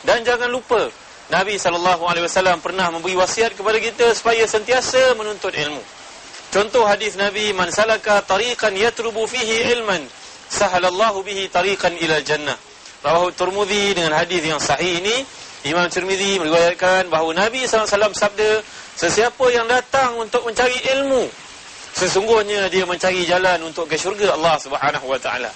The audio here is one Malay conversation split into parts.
Dan jangan lupa, Nabi SAW pernah memberi wasiat kepada kita supaya sentiasa menuntut ilmu. Contoh hadis Nabi, man salaka tariqan yatlubu fihi ilman sahalallahu bihi tariqan ila jannah. Rawahu Tirmidzi. Dengan hadis yang sahih ini, Imam Tirmidzi meriwayatkan bahawa Nabi SAW sabda, sesiapa yang datang untuk mencari ilmu, sesungguhnya dia mencari jalan untuk ke syurga Allah Subhanahu wa taala.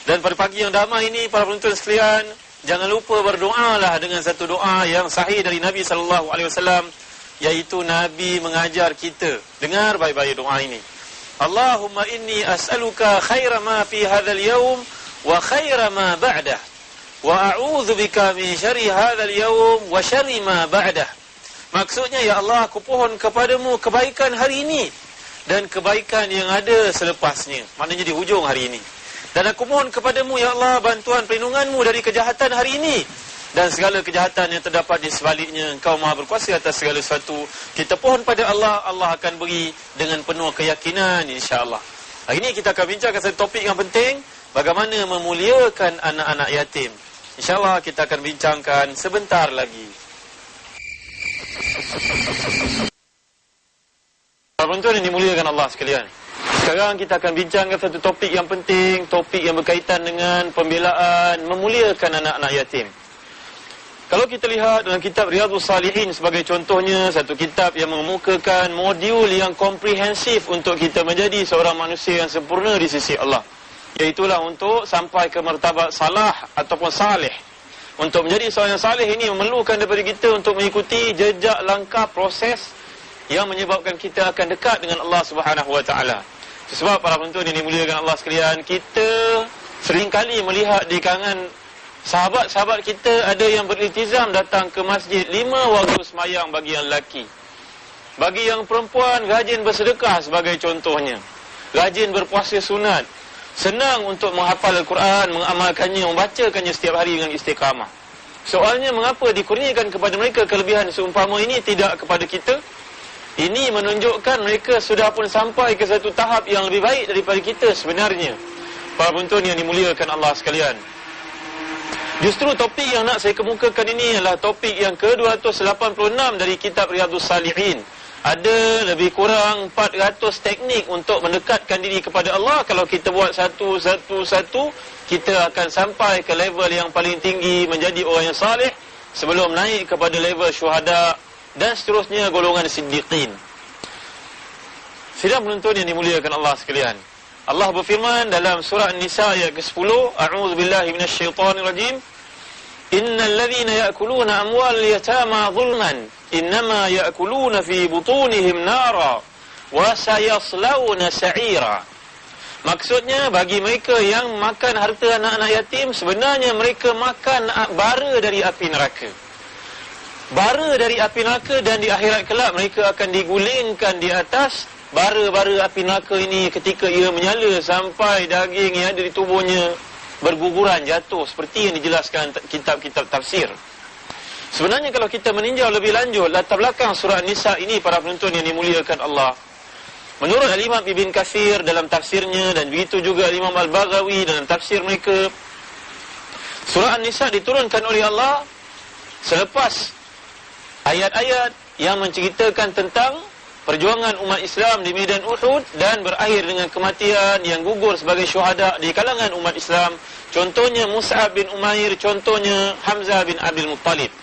Dan pada pagi yang damai ini, para penonton sekalian, jangan lupa berdoalah dengan satu doa yang sahih dari Nabi SAW, iaitu Nabi mengajar kita. Dengar baik-baik doa ini. Allahumma inni as'aluka khaira ma fi hadzal yaum wa khaira ma ba'dah, wa a'udzu bika min syarri hadzal yaum wa syarri ma ba'dah. Maksudnya, ya Allah, aku pohon kepadamu kebaikan hari ini dan kebaikan yang ada selepasnya, maknanya di hujung hari ini. Dan aku mohon kepadamu, ya Allah, bantuan perlindunganmu dari kejahatan hari ini dan segala kejahatan yang terdapat di sebaliknya. Engkau Maha berkuasa atas segala sesuatu. Kita pohon pada Allah, Allah akan beri dengan penuh keyakinan, insya-Allah. Hari ini kita akan bincangkan satu topik yang penting, bagaimana memuliakan anak-anak yatim. InsyaAllah kita akan bincangkan sebentar lagi. Tuan-tuan yang dimuliakan Allah sekalian, sekarang kita akan bincangkan satu topik yang penting, topik yang berkaitan dengan pembelaan, memuliakan anak-anak yatim. Kalau kita lihat dalam kitab Riyadhus Salihin sebagai contohnya, satu kitab yang mengemukakan modul yang komprehensif untuk kita menjadi seorang manusia yang sempurna di sisi Allah, iaitulah untuk sampai ke martabat salah ataupun salih. Untuk menjadi seorang yang salih ini memerlukan daripada kita untuk mengikuti jejak langkah proses yang menyebabkan kita akan dekat dengan Allah Subhanahu wa taala. Sebab para penonton yang dimuliakan Allah sekalian, kita seringkali melihat di kalangan sahabat-sahabat kita ada yang beriltizam datang ke masjid 5 waktu sembahyang bagi yang lelaki. Bagi yang perempuan, rajin bersedekah sebagai contohnya, rajin berpuasa sunat, senang untuk menghafal Al-Quran, mengamalkannya, membacakannya setiap hari dengan istiqamah. Soalnya, mengapa dikurniakan kepada mereka kelebihan seumpama ini, tidak kepada kita? Ini menunjukkan mereka sudah pun sampai ke satu tahap yang lebih baik daripada kita sebenarnya. Para penonton yang dimuliakan Allah sekalian, justru topik yang nak saya kemukakan ini adalah topik yang ke-286 dari kitab Riyadhus Salihin. Ada lebih kurang 400 teknik untuk mendekatkan diri kepada Allah. Kalau kita buat satu-satu, kita akan sampai ke level yang paling tinggi, menjadi orang yang salih, sebelum naik kepada level syuhada dan seterusnya golongan siddiqin. Sidang penonton yang dimuliakan Allah sekalian, Allah berfirman dalam surah An-Nisa ayat ke-10, A'udzubillahi minasyaitonirrajim, Innal ladzina ya'kuluna amwal yatama zulman innama ya'kuluna fi butunihim nara wa sayaslawna sa'ira. Maksudnya, bagi mereka yang makan harta anak-anak yatim, sebenarnya mereka makan bara dari api neraka. Bara dari api neraka, dan di akhirat kelak mereka akan digulingkan di atas bara-bara api neraka ini ketika ia menyala sampai daging yang ada di tubuhnya berguguran, jatuh, seperti yang dijelaskan kitab-kitab tafsir. Sebenarnya kalau kita meninjau lebih lanjut latar belakang surah An-Nisa ini, para penonton yang dimuliakan Allah, menurut Al-Imam Ibn Katsir dalam tafsirnya, dan begitu juga Imam Al-Baghawi dalam tafsir mereka, surah An-Nisa diturunkan oleh Allah selepas ayat-ayat yang menceritakan tentang perjuangan umat Islam di medan Uhud dan berakhir dengan kematian yang gugur sebagai syuhada di kalangan umat Islam. Contohnya Mus'ab bin Umair, contohnya Hamzah bin Abdul Muttalib.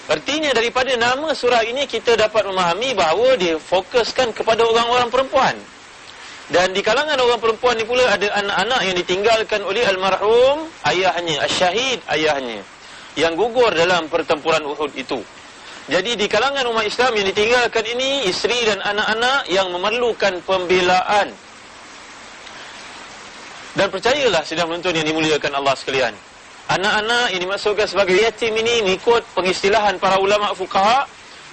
Artinya daripada nama surah ini kita dapat memahami bahawa dia fokuskan kepada orang-orang perempuan. Dan di kalangan orang perempuan ni pula ada anak-anak yang ditinggalkan oleh almarhum ayahnya, asyahid ayahnya, yang gugur dalam pertempuran Uhud itu. Jadi di kalangan umat Islam yang ditinggalkan ini, isteri dan anak-anak yang memerlukan pembelaan. Dan percayalah sidang penonton yang dimuliakan Allah sekalian, anak-anak yang dimasukkan sebagai yatim ini mengikut pengistilahan para ulama fuqaha.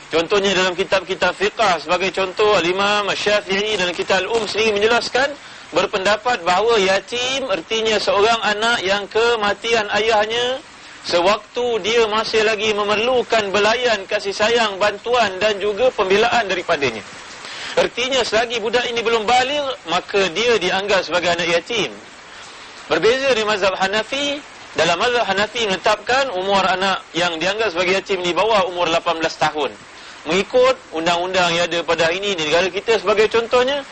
Contohnya dalam kitab-kitab fiqah, sebagai contoh Al-Imam Syafi'i dalam kitab Al-Um sendiri menjelaskan, berpendapat bahawa yatim artinya seorang anak yang kematian ayahnya sewaktu dia masih lagi memerlukan belayan, kasih sayang, bantuan dan juga pembelaan daripadanya. Artinya selagi budak ini belum baligh, maka dia dianggap sebagai anak yatim. Berbeza dengan mazhab Hanafi, dalam mazhab Hanafi menetapkan umur anak yang dianggap sebagai yatim di bawah umur 18 tahun. Mengikut undang-undang yang ada pada hari ini di negara kita sebagai contohnya,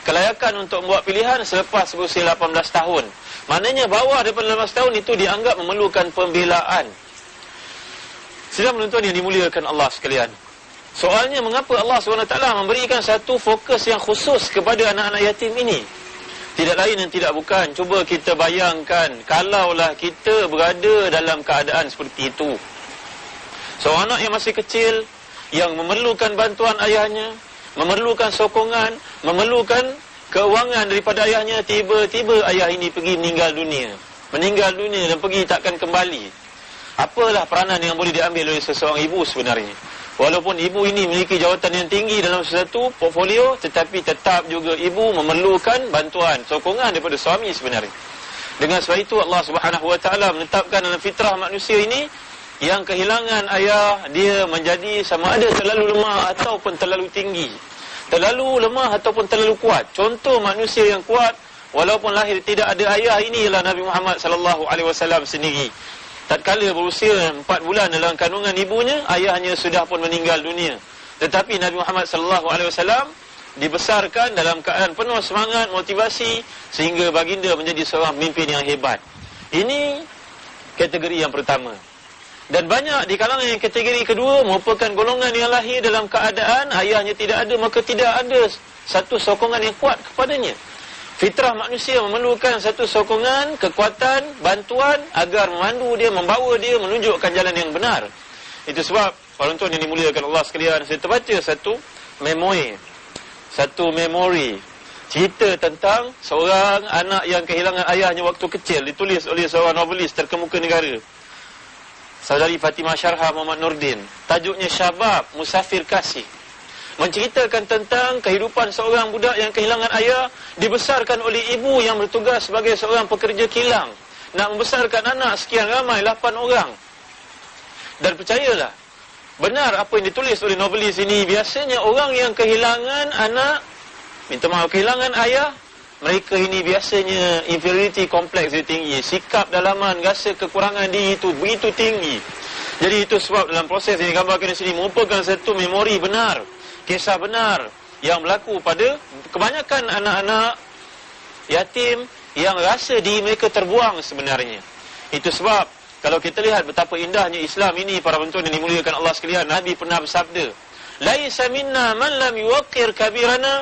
kelayakan untuk membuat pilihan selepas berusia 18 tahun. Maknanya bawah daripada 18 tahun itu dianggap memerlukan pembelaan. Sidang penonton yang dimuliakan Allah sekalian, soalnya mengapa Allah SWT memberikan satu fokus yang khusus kepada anak-anak yatim ini? Tidak lain dan tidak bukan, cuba kita bayangkan kalaulah kita berada dalam keadaan seperti itu. Seorang anak yang masih kecil, yang memerlukan bantuan ayahnya, memerlukan sokongan, memerlukan keuangan daripada ayahnya, tiba-tiba ayah ini pergi meninggal dunia dan pergi takkan kembali. Apalah peranan yang boleh diambil oleh seseorang ibu sebenarnya? Walaupun ibu ini memiliki jawatan yang tinggi dalam sesuatu portfolio, tetapi tetap juga ibu memerlukan bantuan, sokongan daripada suami sebenarnya. Dengan sebab itu Allah Subhanahu Wa Taala menetapkan dalam fitrah manusia ini, yang kehilangan ayah, dia menjadi sama ada terlalu lemah ataupun terlalu tinggi, terlalu lemah ataupun terlalu kuat. Contoh manusia yang kuat walaupun lahir tidak ada ayah ini ialah Nabi Muhammad sallallahu alaihi wasallam sendiri. Tatkala berusia 4 bulan dalam kandungan ibunya, ayahnya sudah pun meninggal dunia. Tetapi Nabi Muhammad sallallahu alaihi wasallam dibesarkan dalam keadaan penuh semangat, motivasi, sehingga baginda menjadi seorang pemimpin yang hebat. Ini kategori yang pertama. Dan banyak di kalangan yang kategori kedua merupakan golongan yang lahir dalam keadaan ayahnya tidak ada, maka tidak ada satu sokongan yang kuat kepadanya. Fitrah manusia memerlukan satu sokongan, kekuatan, bantuan agar memandu dia, membawa dia menunjukkan jalan yang benar. Itu sebab penonton yang dimuliakan Allah sekalian, saya terbaca satu memori cerita tentang seorang anak yang kehilangan ayahnya waktu kecil, ditulis oleh seorang novelis terkemuka negara, Saudari Fatimah Syarha Muhammad Nurdin. Tajuknya Syabab Musafir Kasih. Menceritakan tentang kehidupan seorang budak yang kehilangan ayah, dibesarkan oleh ibu yang bertugas sebagai seorang pekerja kilang, nak membesarkan anak sekian ramai 8 orang. Dan percayalah, benar apa yang ditulis oleh novelis ini. Biasanya orang yang kehilangan anak, kehilangan ayah, mereka ini biasanya inferiority complex dia tinggi, sikap dalaman, rasa kekurangan diri itu begitu tinggi. Jadi itu sebab dalam proses yang digambarkan di sini merupakan satu memori benar, kisah benar yang berlaku pada kebanyakan anak-anak yatim yang rasa diri mereka terbuang sebenarnya. Itu sebab kalau kita lihat betapa indahnya Islam ini, para penonton yang dimuliakan Allah sekalian, Nabi pernah bersabda, "Laisa minna man lam yuwaqqir kabirana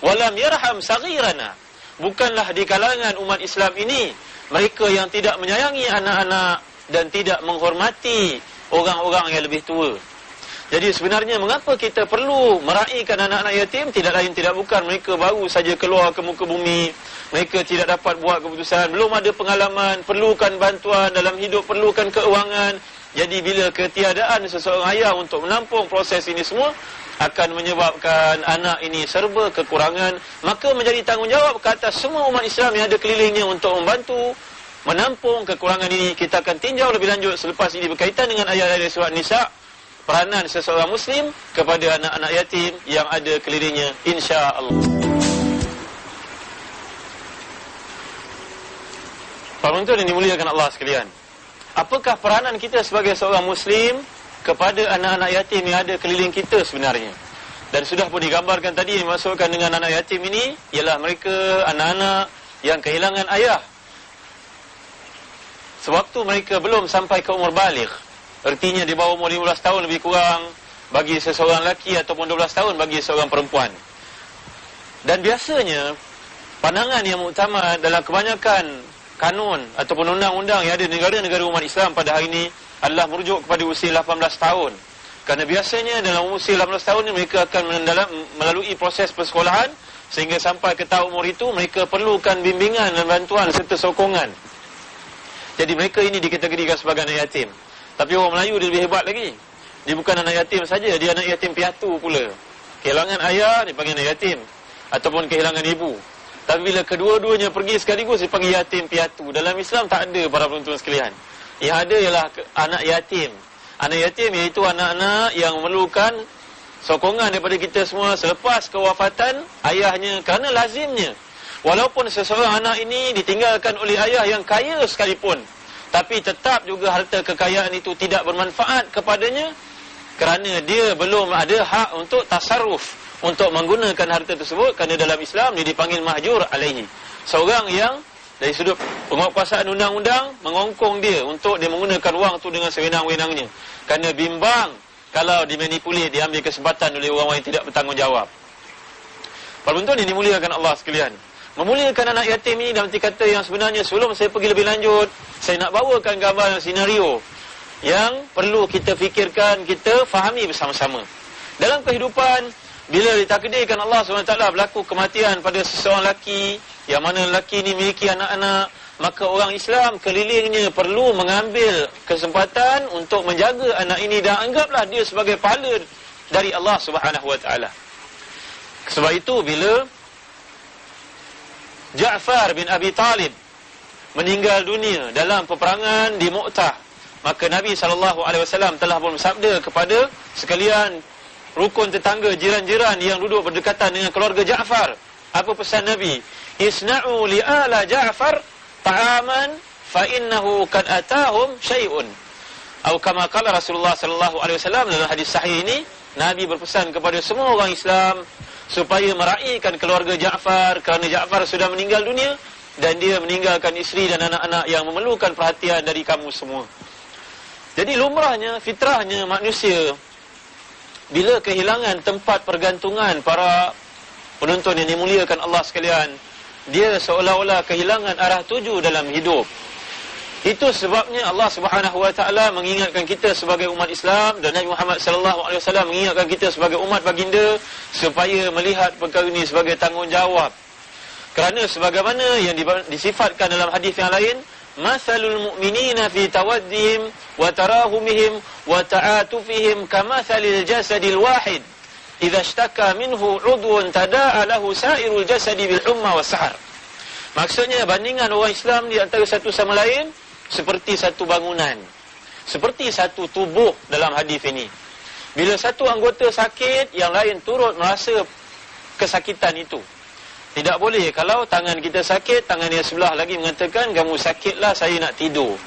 walam yarham saghirana." Bukanlah di kalangan umat Islam ini mereka yang tidak menyayangi anak-anak dan tidak menghormati orang-orang yang lebih tua. Jadi sebenarnya mengapa kita perlu meraihkan anak-anak yatim? Tidak lain tidak bukan mereka baru saja keluar ke muka bumi, mereka tidak dapat buat keputusan, belum ada pengalaman, perlukan bantuan dalam hidup, perlukan keuangan. Jadi bila ketiadaan seseorang ayah untuk menampung proses ini semua akan menyebabkan anak ini serba kekurangan, maka menjadi tanggungjawab ke atas semua umat Islam yang ada kelilingnya untuk membantu menampung kekurangan ini. Kita akan tinjau lebih lanjut selepas ini berkaitan dengan ayat dari surah Nisa, peranan seseorang Muslim kepada anak-anak yatim yang ada kelilingnya, insya-Allah. Para penonton yang dimuliakan Allah sekalian, apakah peranan kita sebagai seorang Muslim kepada anak-anak yatim yang ada keliling kita sebenarnya? Dan sudah pun digambarkan tadi, dimasukkan dengan anak yatim ini ialah mereka anak-anak yang kehilangan ayah sewaktu mereka belum sampai ke umur baligh. Artinya di bawah umur 15 tahun lebih kurang bagi seseorang lelaki ataupun 12 tahun bagi seorang perempuan. Dan biasanya pandangan yang muktamad dalam kebanyakan kanun ataupun undang-undang yang ada di negara-negara umat Islam pada hari ini adalah merujuk kepada usia 18 tahun. Kerana biasanya dalam usia 18 tahun ini mereka akan melalui proses persekolahan, sehingga sampai ke tahap umur itu mereka perlukan bimbingan dan bantuan serta sokongan. Jadi mereka ini dikategorikan sebagai anak yatim. Tapi orang Melayu dia lebih hebat lagi. Dia bukan anak yatim saja, dia anak yatim piatu pula. Kehilangan ayah dipanggil anak yatim, ataupun kehilangan ibu. Tapi bila kedua-duanya pergi sekaligus dipanggil yatim piatu. Dalam Islam tak ada, para penonton sekalian. Yang ada ialah anak yatim. Anak yatim iaitu anak-anak yang memerlukan sokongan daripada kita semua selepas kewafatan ayahnya. Kerana lazimnya, walaupun seseorang anak ini ditinggalkan oleh ayah yang kaya sekalipun, tapi tetap juga harta kekayaan itu tidak bermanfaat kepadanya, kerana dia belum ada hak untuk tasarruf, untuk menggunakan harta tersebut, kerana dalam Islam dia dipanggil mahjur alaihi. Seorang yang dari sudut penguatkuasaan undang-undang mengongkong dia untuk dia menggunakan wang tu dengan sewenang-wenangnya, kerana bimbang kalau dimanipulir, diambil kesempatan oleh orang-orang yang tidak bertanggungjawab. Para penonton yang dimuliakan Allah sekalian, memuliakan anak yatim ini dalam arti kata yang sebenarnya, sebelum saya pergi lebih lanjut, saya nak bawakan gambar senario yang perlu kita fikirkan, kita fahami bersama-sama. Dalam kehidupan, bila ditakdirkan Allah SWT berlaku kematian pada seseorang lelaki, yang mana lelaki ini memiliki anak-anak, maka orang Islam kelilingnya perlu mengambil kesempatan untuk menjaga anak ini dan anggaplah dia sebagai pahala dari Allah SWT. Sebab itu bila Ja'far bin Abi Talib meninggal dunia dalam peperangan di Mu'tah, maka Nabi SAW telah bersabda kepada sekalian rukun tetangga, jiran-jiran yang duduk berdekatan dengan keluarga Ja'far. Apa pesan Nabi? Isna'u li'ala Ja'far ta'aman fa innahu kad atahum syai'un. Atau kama qala Rasulullah SAW dalam hadis sahih ini, Nabi berpesan kepada semua orang Islam supaya meraihkan keluarga Ja'far, kerana Ja'far sudah meninggal dunia dan dia meninggalkan isteri dan anak-anak yang memerlukan perhatian dari kamu semua. Jadi lumrahnya, fitrahnya manusia, bila kehilangan tempat pergantungan, para penonton yang dimuliakan Allah sekalian, dia seolah-olah kehilangan arah tuju dalam hidup. Itu sebabnya Allah SWT mengingatkan kita sebagai umat Islam, dan Nabi Muhammad SAW mengingatkan kita sebagai umat baginda supaya melihat perkara ini sebagai tanggungjawab. Kerana sebagaimana yang disifatkan dalam hadis yang lain, mathalul mu'minina fi tawaddihim wa tarahumihim wa ta'atufihim kamathalil jasadil wahid idza ishtaka minhu 'udwun tada'a lahu sa'irul jasadi bil humma was sahar. Maksudnya bandingan orang Islam di antara satu sama lain seperti satu bangunan, seperti satu tubuh dalam hadis ini. Bila satu anggota sakit, yang lain turut merasa kesakitan itu. Tidak boleh kalau tangan kita sakit, tangan yang sebelah lagi mengatakan, kamu sakitlah, saya nak tidur.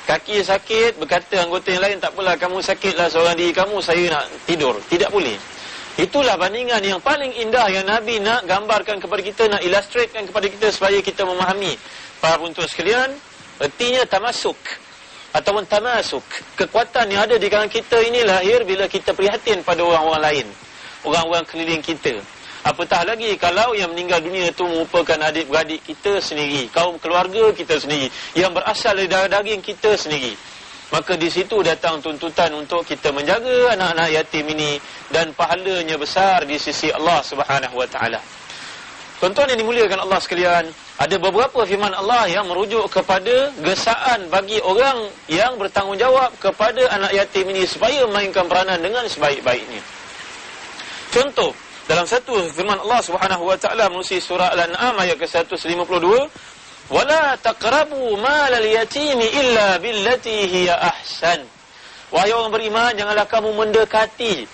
Kaki sakit, berkata anggota yang lain, tak apalah, kamu sakitlah seorang diri kamu, saya nak tidur. Tidak boleh. Itulah bandingan yang paling indah yang Nabi nak gambarkan kepada kita, nak illustratekan kepada kita supaya kita memahami. Para penonton sekalian, ertinya tamasuk ataupun tamasuk, kekuatan yang ada di kalangan kita ini lahir bila kita prihatin pada orang-orang lain, orang-orang keliling kita. Apatah lagi kalau yang meninggal dunia itu merupakan adik-beradik kita sendiri, kaum keluarga kita sendiri, yang berasal dari darah daging kita sendiri. Maka di situ datang tuntutan untuk kita menjaga anak-anak yatim ini, dan pahalanya besar di sisi Allah SWT. Tuan-tuan yang dimuliakan Allah sekalian, ada beberapa firman Allah yang merujuk kepada gesaan bagi orang yang bertanggungjawab kepada anak yatim ini supaya memainkan peranan dengan sebaik-baiknya. Contoh, dalam satu firman Allah SWT menerusi surah Al-An'am ayat ke-152, wala taqrabu malal yatimi illa billati hiya ahsan. Wahai orang beriman, janganlah kamu mendekati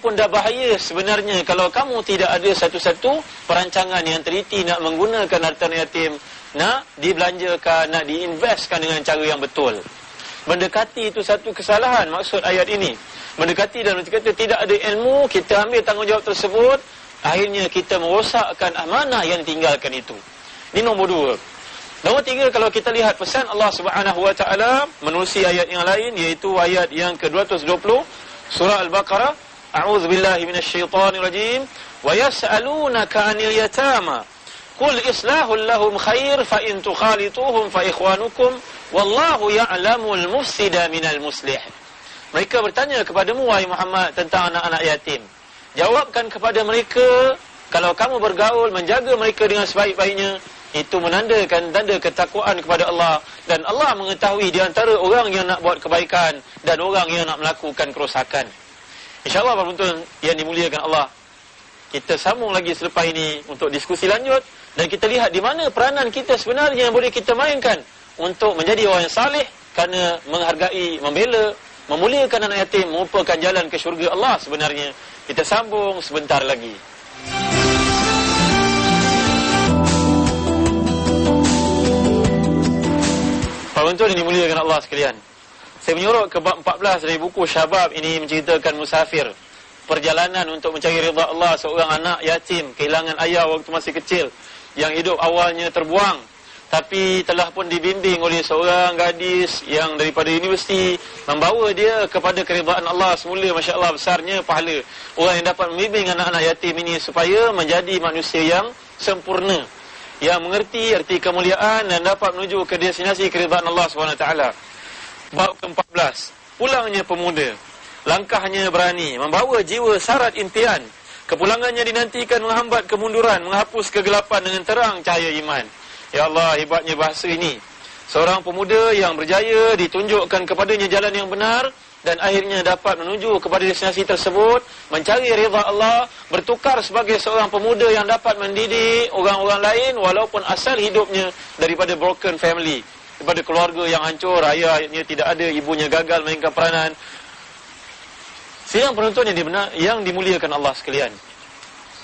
pun dah bahaya sebenarnya kalau kamu tidak ada satu-satu perancangan yang teliti nak menggunakan harta yatim, nak dibelanjakan, nak diinvestkan dengan cara yang betul. Mendekati itu satu kesalahan maksud ayat ini. Mendekati dan berkata tidak ada ilmu, kita ambil tanggungjawab tersebut, akhirnya kita merosakkan amanah yang ditinggalkan itu. Ini nombor dua. Nombor tiga, kalau kita lihat pesan Allah SWT menerusi ayat yang lain, iaitu ayat yang ke-220 surah Al-Baqarah, a'udzubillahi minasyaitonirrajim, wa yas'alunaka 'anil yatama qul islahul lahum khair fa in tukhalituhum fa ikhwanukum wallahu ya'lamul mufsida minal muslih. Mereka bertanya kepadamu wahai Muhammad tentang anak-anak yatim. Jawabkan kepada mereka, kalau kamu bergaul, menjaga mereka dengan sebaik-baiknya, itu menandakan tanda ketakwaan kepada Allah, dan Allah mengetahui di antara orang yang nak buat kebaikan dan orang yang nak melakukan kerosakan. InsyaAllah para penonton yang dimuliakan Allah, kita sambung lagi selepas ini untuk diskusi lanjut, dan kita lihat di mana peranan kita sebenarnya yang boleh kita mainkan untuk menjadi orang yang saleh, kerana menghargai, membela, memuliakan anak yatim merupakan jalan ke syurga Allah sebenarnya. Kita sambung sebentar lagi. Para penonton yang dimuliakan Allah sekalian, saya menyorot ke bab 14 dari buku Syabab ini, menceritakan musafir, perjalanan untuk mencari ridha Allah seorang anak yatim, kehilangan ayah waktu masih kecil, yang hidup awalnya terbuang, tapi telah pun dibimbing oleh seorang gadis yang daripada universiti, membawa dia kepada keridhaan Allah semula. Masya Allah, besarnya pahala orang yang dapat membimbing anak-anak yatim ini supaya menjadi manusia yang sempurna, yang mengerti erti kemuliaan dan dapat menuju ke destinasi keridhaan Allah SWT. Bab ke-14, pulangnya pemuda, langkahnya berani, membawa jiwa syarat impian, kepulangannya dinantikan menghambat kemunduran, menghapus kegelapan dengan terang cahaya iman. Ya Allah, hebatnya bahasa ini. Seorang pemuda yang berjaya ditunjukkan kepadanya jalan yang benar, dan akhirnya dapat menuju kepada destinasi tersebut, mencari ridha Allah, bertukar sebagai seorang pemuda yang dapat mendidik orang-orang lain walaupun asal hidupnya daripada broken family, daripada keluarga yang hancur, ayahnya tidak ada, ibunya gagal mainkan peranan. Sidang penonton yang dimuliakan Allah sekalian,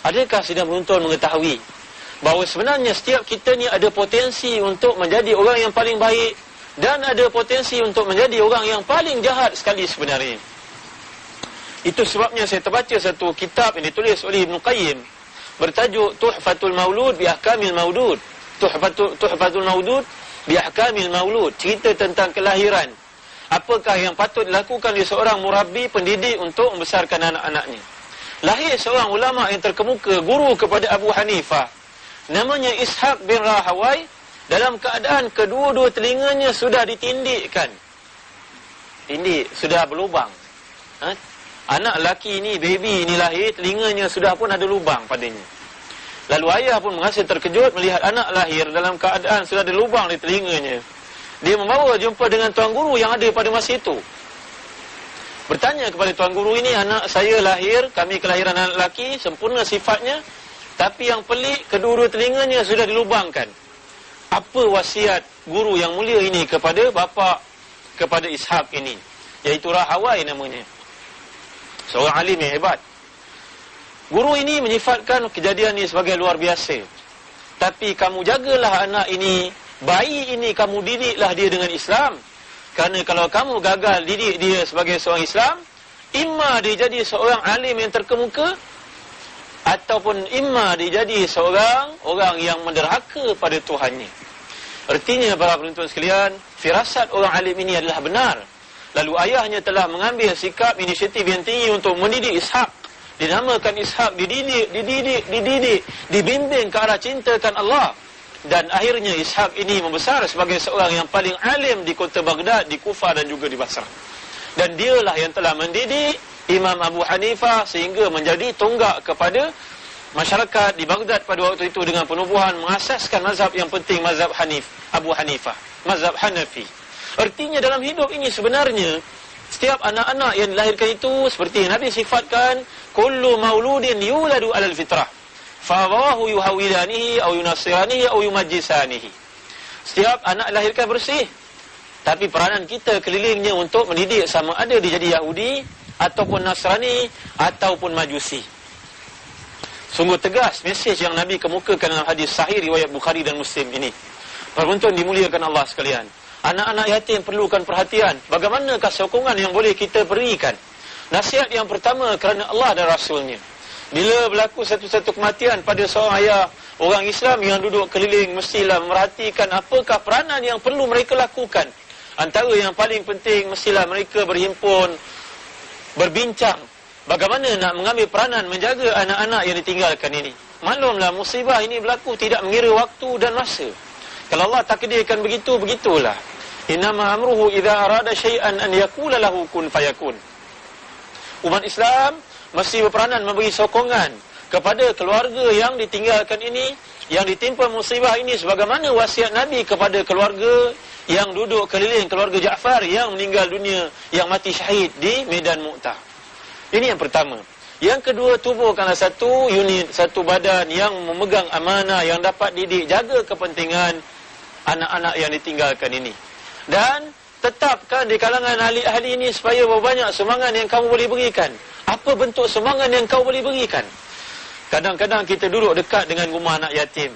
adakah sidang penonton mengetahui bahawa sebenarnya setiap kita ni ada potensi untuk menjadi orang yang paling baik, dan ada potensi untuk menjadi orang yang paling jahat sekali sebenarnya. Itu sebabnya saya terbaca satu kitab yang ditulis oleh Ibn Qayyim bertajuk Tuhfatul Maulud bi Ahkamil Maudud. Tuhfatul Maudud bi Ahkamil Maulud, cerita tentang kelahiran. Apakah yang patut dilakukan oleh seorang murabbi, pendidik untuk membesarkan anak-anaknya. Lahir seorang ulama yang terkemuka, guru kepada Abu Hanifah, namanya Ishaq bin Rahawai, dalam keadaan kedua-dua telinganya sudah ditindikkan. Tindik, sudah berlubang. Anak lelaki ini, baby ini lahir, telinganya sudah pun ada lubang padanya. Lalu ayah pun merasa terkejut melihat anak lahir dalam keadaan sudah ada lubang di telinganya. Dia membawa jumpa dengan tuan guru yang ada pada masa itu. Bertanya kepada tuan guru ini, anak saya lahir, kami kelahiran anak lelaki, sempurna sifatnya, tapi yang pelik, kedua-dua telinganya sudah dilubangkan. Apa wasiat guru yang mulia ini kepada bapa, kepada Ishaq ini, iaitu Rahawai namanya, seorang alim yang hebat. Guru ini menyifatkan kejadian ini sebagai luar biasa. Tapi kamu jagalah anak ini, bayi ini kamu didiklah dia dengan Islam. Kerana kalau kamu gagal didik dia sebagai seorang Islam, imma dia jadi seorang alim yang terkemuka, ataupun imma dia jadi seorang orang yang menderhaka pada Tuhannya. Artinya para penonton sekalian, firasat orang alim ini adalah benar. Lalu ayahnya telah mengambil sikap inisiatif yang tinggi untuk mendidik Ishaq. Dinamakan Ishaq, dididik, dibimbing ke arah cintakan Allah. Dan akhirnya Ishaq ini membesar sebagai seorang yang paling alim di kota Baghdad, di Kufah dan juga di Basrah. Dan dialah yang telah mendidik Imam Abu Hanifah sehingga menjadi tonggak kepada masyarakat di Baghdad pada waktu itu dengan penubuhan mengasaskan mazhab yang penting, mazhab Abu Hanifah, mazhab Hanafi. Artinya dalam hidup ini sebenarnya setiap anak-anak yang dilahirkan itu seperti yang Nabi sifatkan, kullu mauludin yuladu alal fitrah, fa abawahu yuhawilanihi aw yunasiranihi aw yumajjisanihi. Setiap anak dilahirkan bersih, tapi peranan kita kelilingnya untuk mendidik sama ada dia jadi Yahudi ataupun Nasrani ataupun Majusi. Sungguh tegas mesej yang Nabi kemukakan dalam hadis sahih riwayat Bukhari dan Muslim ini. Para penonton dimuliakan Allah sekalian, anak-anak yatim perlukan perhatian. Bagaimanakah sokongan yang boleh kita berikan? Nasihat yang pertama, kerana Allah dan Rasulnya. Bila berlaku satu-satu kematian pada seorang ayah, orang Islam yang duduk keliling mestilah memerhatikan apakah peranan yang perlu mereka lakukan. Antara yang paling penting, mestilah mereka berhimpun, berbincang bagaimana nak mengambil peranan menjaga anak-anak yang ditinggalkan ini. Maklumlah musibah ini berlaku tidak mengira waktu dan masa. Kalau Allah takdirkan begitu, begitulah. Innama amruhu idza arada syai'an an yaqula lahu kun fayakun. Umat Islam mesti berperanan memberi sokongan kepada keluarga yang ditinggalkan ini, yang ditimpa musibah ini, sebagaimana wasiat Nabi kepada keluarga yang duduk keliling, keluarga Ja'far yang meninggal dunia, yang mati syahid di medan Mu'tah. Ini yang pertama. Yang kedua, tubuhkanlah satu unit, satu badan yang memegang amanah, yang dapat didik, jaga kepentingan anak-anak yang ditinggalkan ini. Dan tetapkan di kalangan ahli-ahli ini supaya berbanyak sumbangan yang kamu boleh berikan. Apa bentuk sumbangan yang kau boleh berikan? Kadang-kadang kita duduk dekat dengan rumah anak yatim,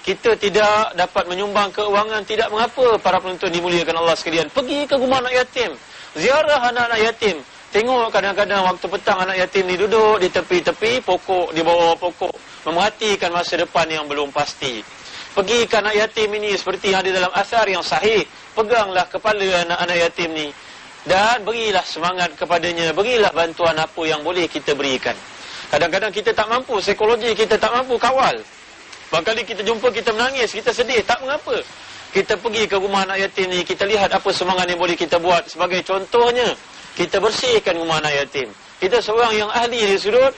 kita tidak dapat menyumbang keuangan, tidak mengapa para penonton dimuliakan Allah sekalian. Pergi ke rumah anak yatim, ziarah anak-anak yatim. Tengok kadang-kadang waktu petang anak yatim ni duduk di tepi-tepi pokok, di bawah pokok, memerhatikan masa depan yang belum pasti. Pergi ke anak yatim ini seperti yang ada dalam asar yang sahih. Peganglah kepala anak-anak yatim ni dan berilah semangat kepadanya, berilah bantuan apa yang boleh kita berikan. Kadang-kadang kita tak mampu, psikologi kita tak mampu kawal. Barangkali kita jumpa, kita menangis, kita sedih, tak mengapa. Kita pergi ke rumah anak yatim ni, kita lihat apa semangat yang boleh kita buat. Sebagai contohnya, kita bersihkan rumah anak yatim. Kita seorang yang ahli di sudut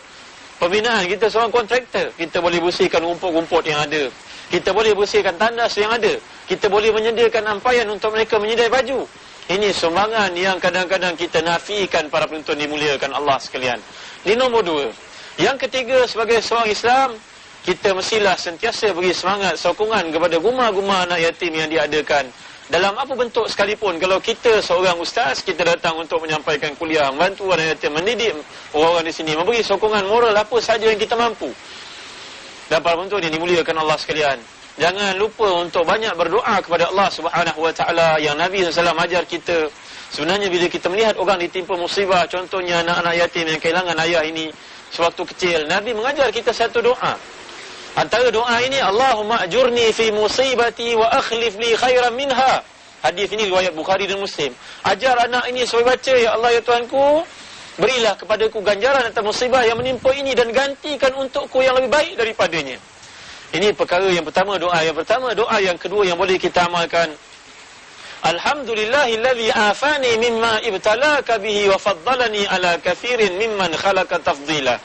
pembinaan, kita seorang kontraktor. Kita boleh bersihkan rumput-rumput yang ada. Kita boleh bersihkan tandas yang ada. Kita boleh menyediakan ampayan untuk mereka menyedai baju. Ini sumbangan yang kadang-kadang kita nafikan para penonton dimuliakan Allah sekalian. Ini nombor 2. Yang ketiga, sebagai seorang Islam, kita mestilah sentiasa beri semangat, sokongan kepada rumah-rumah anak yatim yang diadakan. Dalam apa bentuk sekalipun, kalau kita seorang ustaz, kita datang untuk menyampaikan kuliah, membantu anak yatim, mendidik orang-orang di sini, memberi sokongan moral apa sahaja yang kita mampu. Dan para penonton yang dimuliakan Allah sekalian, jangan lupa untuk banyak berdoa kepada Allah Subhanahu Wa Taala yang Nabi SAW ajar kita. Sebenarnya bila kita melihat orang ditimpa musibah, contohnya anak-anak yatim yang kehilangan ayah ini sewaktu kecil, Nabi mengajar kita satu doa. Antara doa ini, Allahumma ajurni fi musibati wa akhlif li khairan minha. Hadis ini riwayat Bukhari dan Muslim. Ajar anak ini supaya baca, ya Allah ya Tuhanku, berilah kepadaku ganjaran atas musibah yang menimpa ini dan gantikan untukku yang lebih baik daripadanya. Ini perkara yang pertama, doa yang pertama. Doa yang kedua yang boleh kita amalkan, Alhamdulillahillazi afani mimma ibtalaka bihi wa faddalani ala kathirin mimman khalaqa tafdila.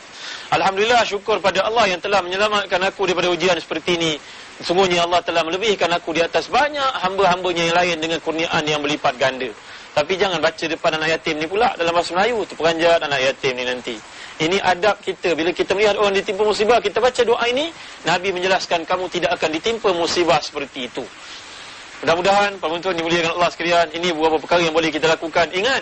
Alhamdulillah, syukur pada Allah yang telah menyelamatkan aku daripada ujian seperti ini. Sungguhnya Allah telah melebihkan aku di atas banyak hamba-hambanya yang lain dengan kurniaan yang berlipat ganda. Tapi jangan baca depan anak yatim ni pula dalam bahasa Melayu, terperanjat anak yatim ni nanti. Ini adab kita. Bila kita melihat orang ditimpa musibah, kita baca doa ini. Nabi menjelaskan kamu tidak akan ditimpa musibah seperti itu. Mudah-mudahan penonton dimuliakan Allah sekalian, ini beberapa perkara yang boleh kita lakukan. Ingat,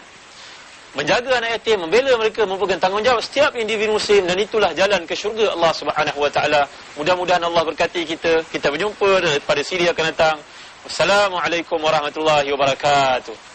menjaga anak yatim, membela mereka merupakan tanggungjawab setiap individu muslim, dan itulah jalan ke syurga Allah Subhanahu Wa Taala. Mudah-mudahan Allah berkati kita. Kita berjumpa pada siri akan datang. Wassalamualaikum warahmatullahi wabarakatuh.